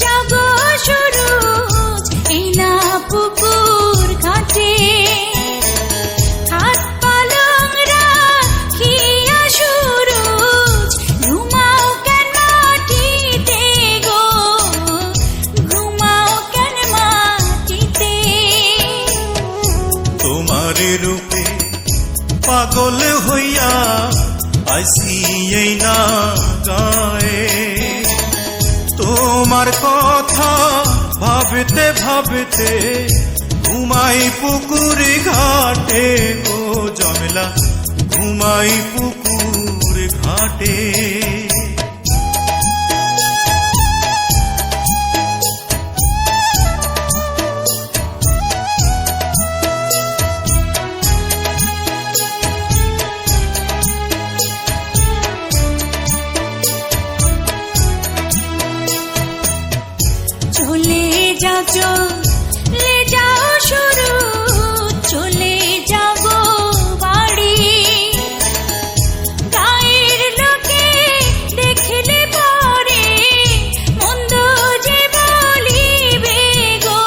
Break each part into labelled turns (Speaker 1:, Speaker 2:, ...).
Speaker 1: জাগো সুরুজ এই না পুকুর ঘাটে, হাত পালং রাখিয়া সুরুজ ঘুমাও কেন মাটিতে গো, ঘুমাও কেন মাটিতে।
Speaker 2: তোমার রূপে পাগল হইয়া আইসি এই না গায়ে, তোমার কথা ভাবতে ভাবতে ঘুমাই পুকুর ঘাটে গো জমেলা, ঘুমাই পুকুর ঘাটে।
Speaker 1: চলে যাও চলে যাও সুরুজ, চলে যাব বাড়ি, গায়ের লোকে দেখলে পরে মন্দ যে বলিবে গো,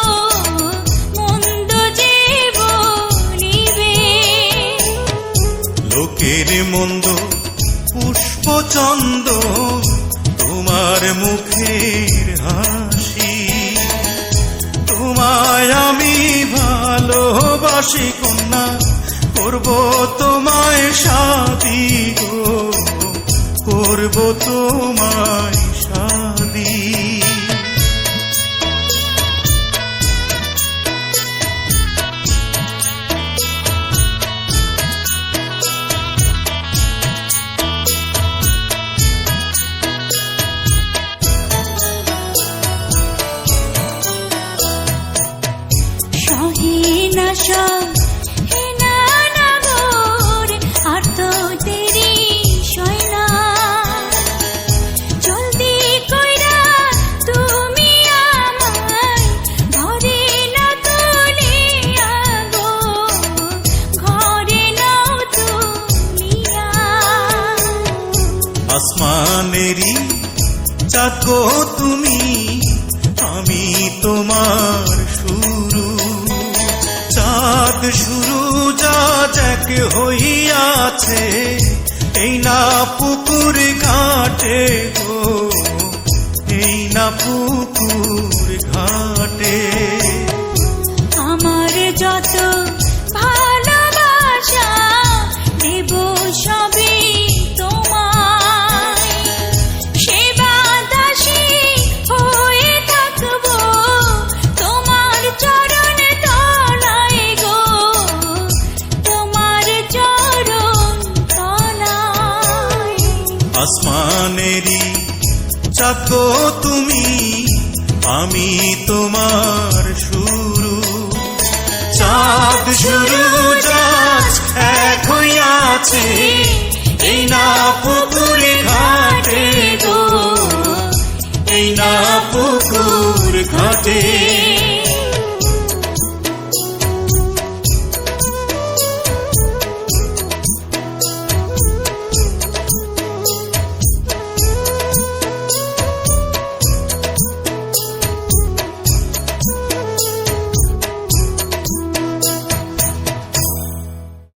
Speaker 1: মন্দ যে বলিবে।
Speaker 2: লোকের মন্দ পুষ্পচন্দ তোমার মুখের হাসি, তোমায় আমি ভালোবাসি কন্যা, করব তোমায় শাদি গো, করব তোমায় শাদি।
Speaker 1: আর তো দেরি সয় না, জলদি কইরা তুমি আমায় ঘরে না তুলিয়া গো, ঘরে নাও তুলিয়া।
Speaker 2: আসমানেরই চাঁদ গো তুমি, আমি তোমার শুরু, চাঁদ শুরু যা এক হইয়াছে এই না পুকুর ঘাটে গো, এই না পুকুর ঘাটে।
Speaker 1: আমার যত ভালোবাসা দেব সবই তোমায়, সেবা দাসী হয়ে থাকবো তোমার চরণ তলায় গো, তোমার চরণ তলায়।
Speaker 2: আসমানেরই চাঁদ গো তুমি, আমি তোমার শুরু, চাঁদ শুরু যাচ এক হইয়াছে এই না পুকুর ঘাটে গো, এই না পুকুর ঘাটে।